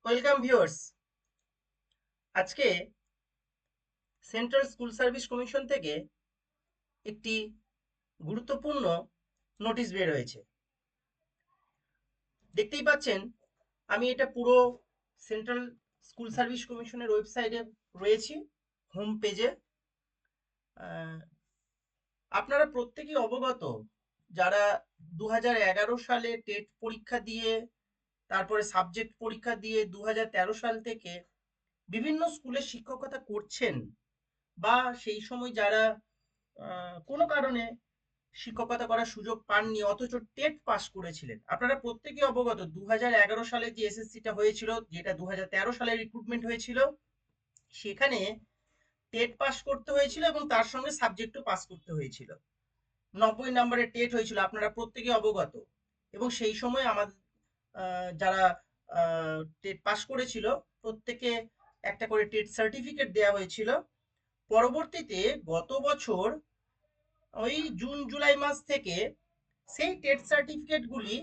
Welcome viewers. আজকে central school service commission থেকে একটি গুরুত্বপূর্ণ নোটিশ বের হয়েছে। দেখতেই পাচ্ছেন, আমি এটা পুরো সেন্ট্রাল স্কুল সার্ভিস কমিশনের ওয়েবসাইটে রয়েছি, হোম পেজে। আপনারা প্রত্যেকেই অবগত, যারা 2011 সালে টেট পরীক্ষা দিয়ে তারপরে সাবজেক্ট পরীক্ষা দিয়ে 2013 সাল থেকে বিভিন্ন স্কুলে শিক্ষকতা করছেন, বা সেই সময় যারা কোনো কারণে শিক্ষকতা করার সুযোগ পাননি অথচ টেট পাস করেছিলেন। আপনারা প্রত্যেকেই অবগত, 2011 সালে যে এসএসসিটা হয়েছিল, যেটা 2013 সালে রিক্রুটমেন্ট হয়েছিল, সেখানে টেট পাস করতে হয়েছিল এবং তার সঙ্গে সাবজেক্টও পাস করতে হয়েছিল। 90 নম্বরের টেট হয়েছিল, আপনারা প্রত্যেকে অবগত। এবং সেই সময় আমাদের যারা টেট পাস করেছিল প্রত্যেকে একটা করে টেট সার্টিফিকেট দেওয়া হয়েছিল। পরবর্তীতে গত বছর ওই জুন জুলাই মাস থেকে সেই টেট সার্টিফিকেটগুলি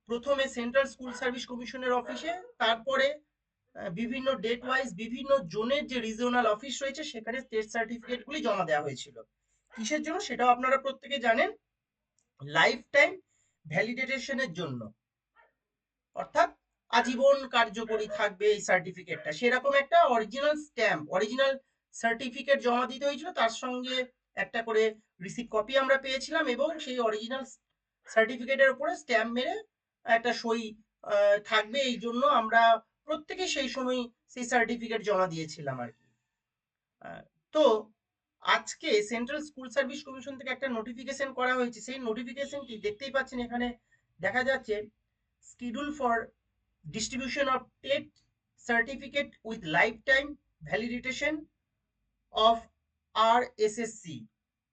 প্রথমে সেন্ট্রাল স্কুল সার্ভিস কমিশনের অফিসে, তারপরে বিভিন্ন ডেট ওয়াইজ বিভিন্ন জোনের যে রিজিওনাল অফিস রয়েছে সেখানে টেট সার্টিফিকেটগুলি জমা দেওয়া হয়েছিল। কিসের জন্য সেটাও আপনারা প্রত্যেকে জানেন, লাইফ টাইম ভ্যালিডেশনের জন্য। অর্থাৎ আজীবন কার্যকরী থাকবে এই সার্টিফিকেটটা, সেরকম একটা অরিজিনাল স্ট্যাম্প, অরিজিনাল সার্টিফিকেট জমা দিতে হয়েছিল। তার সঙ্গে একটা করে রিসিভ কপি আমরা পেয়েছিলাম এবং সেই অরিজিনাল সার্টিফিকেটের উপরে স্ট্যাম্প মেরে একটা সই থাকবে। এই জন্য আমরা প্রত্যেকে সেই সময় সেই সার্টিফিকেট জমা দিয়েছিলাম আর কি। আহ, তো আজকে সেন্ট্রাল স্কুল সার্ভিস কমিশন থেকে একটা নোটিফিকেশন করা হয়েছে। সেই নোটিফিকেশনটি দেখতেই পাচ্ছেন, এখানে দেখা যাচ্ছে schedule for distribution of TET certificate with lifetime validation of RSSC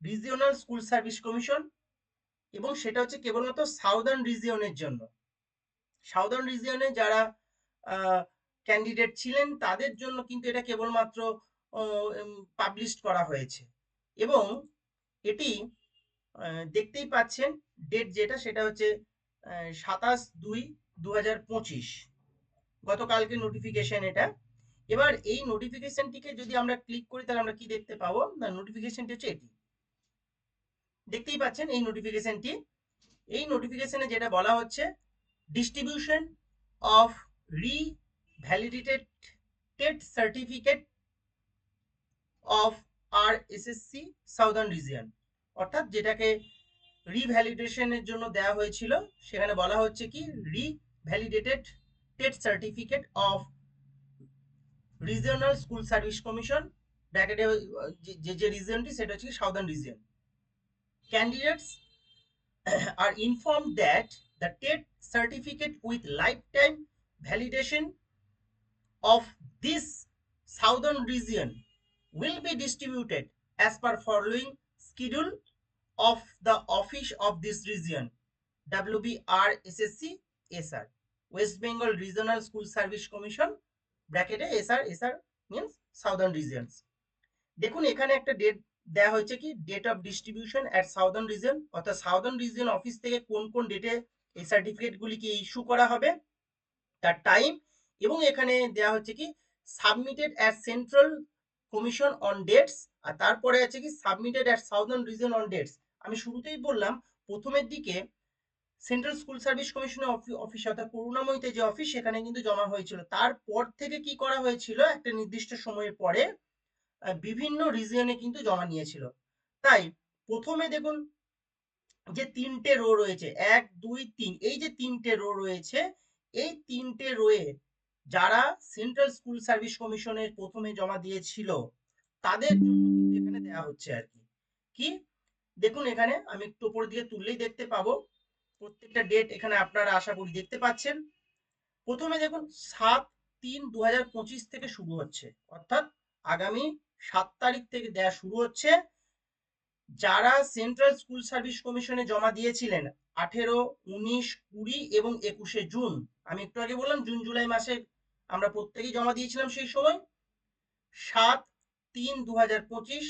regional school service commission, এবং সেটা হচ্ছে কেবলমাত্র সাউদার্ন রিজিয়নের জন্য। সাউদার্ন রিজিয়নে যারা ক্যান্ডিডেট ছিলেন তাদের জন্য কিন্তু এটা কেবলমাত্র পাবলিশ করা হয়েছে। এবং এটি দেখতেই পাচ্ছেন, ডেট যেটা সেটা হচ্ছে 27/2/2025, গতকালকে নোটিফিকেশন এটা। এবার এই নোটিফিকেশনটিকে যদি আমরা ক্লিক করি তাহলে আমরা কি দেখতে পাবো না, নোটিফিকেশনটি হচ্ছে এটি। দেখতেই পাচ্ছেন এই নোটিফিকেশনটি। এই নোটিফিকেশনে যেটা বলা হচ্ছে, distribution of revalidated TET certificate of RSSC southern region, অর্থাৎ যেটাকে রিভ্যালিডেশনের জন্য দেওয়া হয়েছিল, সেখানে বলা হচ্ছে কি revalidated TET certificate of regional school service commission, ব্র্যাকেটে যে রিজিয়নটি সেটা হচ্ছে southern region. Candidates are informed that the TET certificate with lifetime validation of this southern region will be distributed as per following schedule of the office of this region, WBRSSC SR, West Bengal Regional School Service Commission, ব্র্যাকেটে SR means southern regions. দেখুন এখানে একটা date দেওয়া হয়েছে কি, date of distribution at southern region, অর্থাৎ southern region office থেকে কোন কোন ডেটে এই সার্টিফিকেটগুলিকে ইস্যু করা হবে, তার টাইম। এবং এখানে দেওয়া হচ্ছে কি submitted at central commission on dates, আর তারপরে আছে কি submitted at southern region on dates. আমি শুরুতেই বললাম, প্রথমের দিকে সেন্ট্রাল স্কুল সার্ভিস কমিশনের অফিস, অর্থাৎ করুণাময়ীতে যে অফিস, সেখানে কিন্তু জমা হয়েছিল। তারপর থেকে কি করা হয়েছিল, একটা নির্দিষ্ট সময়ের পরে বিভিন্ন রিজিয়নে কিন্তু জমা নিয়েছিল। তাই প্রথমে দেখুন যে তিনটে রো রয়েছে, 1 2 3, এই যে তিনটে রো রয়েছে, এই তিনটে রোয়ে যারা সেন্ট্রাল স্কুল সার্ভিস কমিশনের প্রথমে জমা দিয়েছিল তাদের জন্য কিন্তু এখানে দেওয়া হচ্ছে আর কি। কি দেখুন, এখানে আমি একটু উপর দিকে তুললেই দেখতে পাবো প্রত্যেকটা ডেট, এখানে আপনারা আশা করি দেখতে পাচ্ছেন। প্রথমে দেখুন 7/3/2025 থেকে শুরু হচ্ছে, অর্থাৎ আগামী 7 তারিখ থেকে দেওয়া শুরু হচ্ছে। যারা সেন্ট্রাল স্কুল সার্ভিস কমিশনে জমা দিয়েছিলেন 18, 19, 20 এবং 21শে জুন, আমি একটু আগে বললাম জুন জুলাই মাসে আমরা প্রত্যেকেই জমা দিয়েছিলাম সেই সময়। 7/3/2025,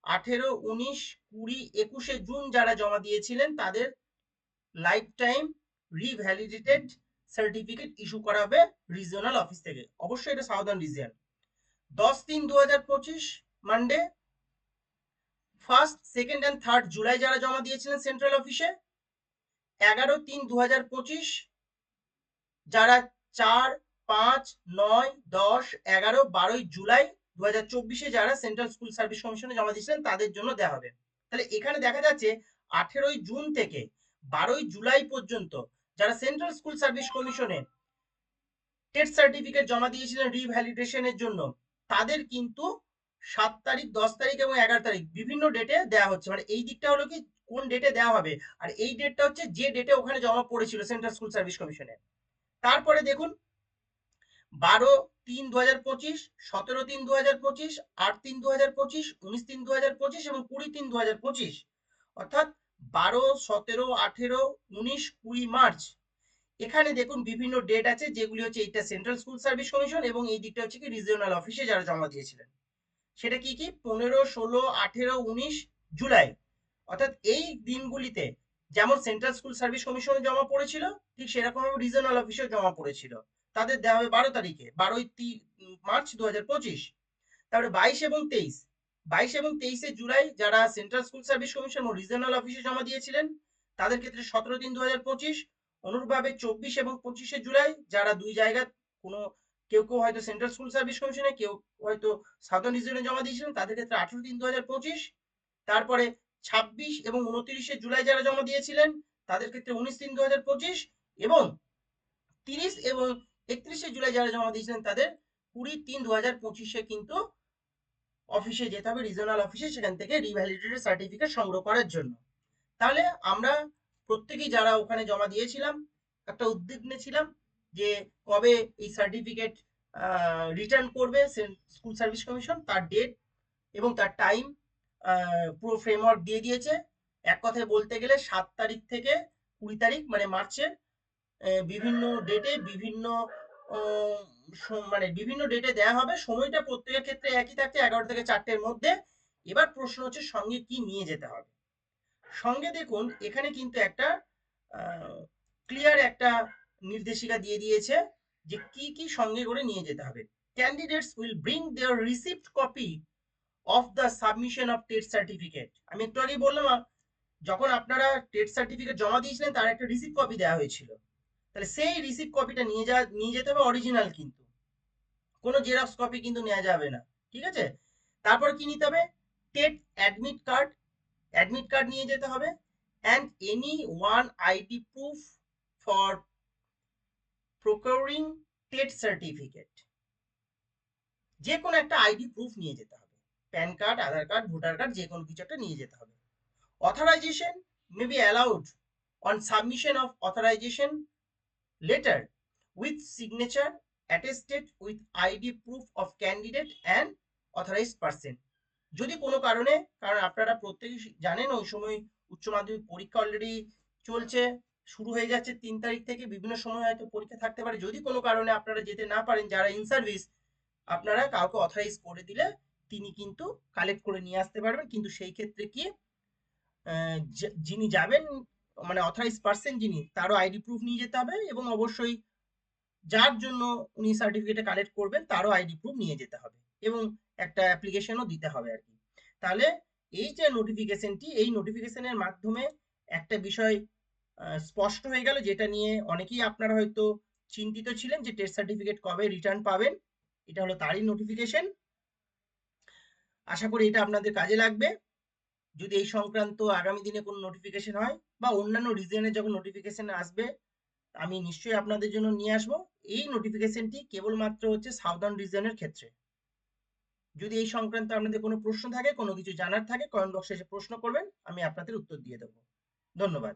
18, 19, 20, 21শে জুন যারা জমা দিয়েছিলেন তাদের life time revalidated certificate issue করা হবে রিজিওনাল অফিস থেকে, অবশ্যই এটা southern region. 10-3-2025 Monday, 1, 2 and 3 July যারা জমা দিয়েছিলেন সেন্ট্রাল অফিসে, 11-3-2025 যারা 4, 5, 9, 10, 11, 12 জুলাই 2024 যারা সেন্ট্রাল স্কুল সার্ভিস কমিশনে জমা দিয়েছিলেন তাদের জন্য দেওয়া হবে। তাহলে এখানে দেখা যাচ্ছে 18 জুন থেকে 12 জুলাই পর্যন্ত যারা সেন্ট্রাল স্কুল সার্ভিস কমিশনে টেট সার্টিফিকেট জমা দিয়েছিলেন রিভ্যালিডেশনের জন্য, তাদের কিন্তু 7 তারিখ, 10 তারিখ এবং 11 তারিখ বিভিন্ন ডেটে দেওয়া হচ্ছে। মানে এই দিকটা হলো কি কোন ডেটে দেওয়া হবে, আর এই ডেটটা হচ্ছে যে ডেটে ওখানে জমা পড়েছিল সেন্ট্রাল স্কুল সার্ভিস কমিশনে। তারপরে দেখুন 12-3-2025, 17-3-2025, 8-3-2025, 19-3-2025 এবং 20-3-2025, অর্থাৎ 12, 17, 18, 19, 20 মার্চ। এখানে দেখুন বিভিন্ন ডেট আছে, যেগুলি হচ্ছে এইটা সেন্ট্রাল স্কুল সার্ভিস কমিশন এবং এই দিকটা হচ্ছে কি রিজিওনাল অফিসে যারা জমা দিয়েছিলেন। সেটা কি কি 15, 16, 18, 19 জুলাই, অর্থাৎ এই দিনগুলিতে যেমন সেন্ট্রাল স্কুল সার্ভিস কমিশনে জমা পড়েছিল ঠিক সেরকম রিজিওনাল অফিসে জমা পড়েছিল, তাদের দেওয়া হবে 12 তারিখে, 12 মার্চ 2025। তারপরে 22 এবং 23 জুলাই যারা সেন্ট্রাল স্কুল সার্ভিস কমিশন ও রিজিওনাল অফিসে জমা দিয়েছিলেন তাদের ক্ষেত্রে 17-3-2025। অনুরূপভাবে 24 এবং 25 জুলাই যারা দুই জায়গা কোনো কেউ কেউ হয়তো সেন্ট্রাল স্কুল সার্ভিস কমিশনে, কেউ হয়তো সাউদার্ন রিজিয়নে জমা দিয়েছিলেন, তাদের ক্ষেত্রে 18-3-2025। তারপরে 26 এবং 29 জুলাই যারা জমা দিয়েছিলেন তাদের ক্ষেত্রে 19-3-2025 এবং 30 এবং 31 জুলাই যারা জমা দিয়েছিলেন তাদের 20-3-2025 কিন্তু অফিসে যেতে হবে রিজিওনাল অফিসে, সেখান থেকে রিভ্যালিডেটেড সার্টিফিকেট সংগ্রহ করার জন্য। তাহলে আমরা প্রত্যেকেই যারা ওখানে জমা দিয়েছিলাম একটা উদ্বিগ্ন ছিলাম যে কবে এই সার্টিফিকেট রিটার্ন করবে স্কুল সার্ভিস কমিশন, তার ডেট এবং তার টাইম পুরো ফ্রেমওয়ার্ক দিয়ে দিয়েছে। এক কথায় বলতে গেলে 7 তারিখ থেকে 20 তারিখ মানে মার্চের বিভিন্ন ডেটে বিভিন্ন মানে বিভিন্ন ডেটে দেওয়া হবে। সময়টা প্রত্যেকের ক্ষেত্রে একই থাকছে, 11 থেকে 4টের মধ্যে। এবার প্রশ্ন হচ্ছে সঙ্গে কি নিয়ে যেতে হবে। সঙ্গে দেখুন এখানে কিন্তু একটা ক্লিয়ার একটা নির্দেশিকা দিয়ে দিয়েছে যে কি কি সঙ্গে করে নিয়ে যেতে হবে। Candidates will bring their receipt copy of the submission of TET certificate. আমি একটু আগেই বললাম যখন আপনারা টেট সার্টিফিকেট জমা দিয়েছিলেন তার একটা রিসিপ্ট কপি দেওয়া হয়েছিল, তাহলে সেই রিসিপ্ট কপিটা নিয়ে যেতে হবে অরিজিনাল, কিন্তু কোনো জেরক্স কপি কিন্তু নেওয়া যাবে না, ঠিক আছে। তারপর কি নিতে হবে, টেট অ্যাডমিট কার্ড নিয়ে যেতে হবে, and any one ID proof for প্রোকিউরিং TET certificate. যে কোনো একটা আইডি প্রুফ নিয়ে যেতে হবে, প্যান কার্ড, আধার কার্ড, ভোটার কার্ড, যে কোনো কিছু একটা নিয়ে যেতে হবে। Authorisation may be allowed on submission of authorisation letter with signature attested with ID proof of candidate and authorized person। যদি কোনো কারণে, কারণ আপনারা প্রত্যেকেই জানেন ওই সময় উচ্চ মাধ্যমিক পরীক্ষা অলরেডি চলছে, শুরু হয়ে যাচ্ছে 3 তারিখ থেকে, বিভিন্ন সময় হয়তো পরীক্ষা থাকতে পারে, যদি কোনো কারণে আপনারা যেতে না পারেন যারা ইন সার্ভিস, আপনারা কাউকে অথরাইজ করে দিলে তিনি কিন্তু কালেক্ট করে নিয়ে আসতে পারবেন। কিন্তু সেই ক্ষেত্রে কি যিনি যাবেন মানে অথরাইজ পার্সন যিনি, তারও আইডি প্রুফ নিয়ে যেতে হবে এবং অবশ্যই যার জন্য উনি সার্টিফিকেট কালেক্ট করবেন তারও আইডি প্রুফ নিয়ে যেতে হবে এবং একটা অ্যাপ্লিকেশনও দিতে হবে আর কি। তাহলে এই যে নোটিফিকেশনটি, এই নোটিফিকেশনের মাধ্যমে একটা বিষয় স্পষ্ট হয়ে গেল, যেটা নিয়ে অনেকেই আপনারা হয়তো চিন্তিত ছিলেন যে টেস্ট সার্টিফিকেট কবে রিটার্ন পাবেন। এটা হলো তারই নোটিফিকেশন। আশা করি এটা আপনাদের কাজে লাগবে। যদি এই সংক্রান্ত আগামী দিনে কোনো নোটিফিকেশন হয় বা অন্যান্য রিজিয়নে যখন নোটিফিকেশন আসবে আমি নিশ্চয়ই আপনাদের জন্য নিয়ে আসবো। এই নোটিফিকেশনটি কেবলমাত্র হচ্ছে সাউদার্ন রিজিয়নের ক্ষেত্রে। যদি এই সংক্রান্ত আপনাদের কোনো প্রশ্ন থাকে, কোনো কিছু জানার থাকে, কমেন্ট বক্সে এসে প্রশ্ন করবেন, আমি আপনাদের উত্তর দিয়ে দেবো। ধন্যবাদ।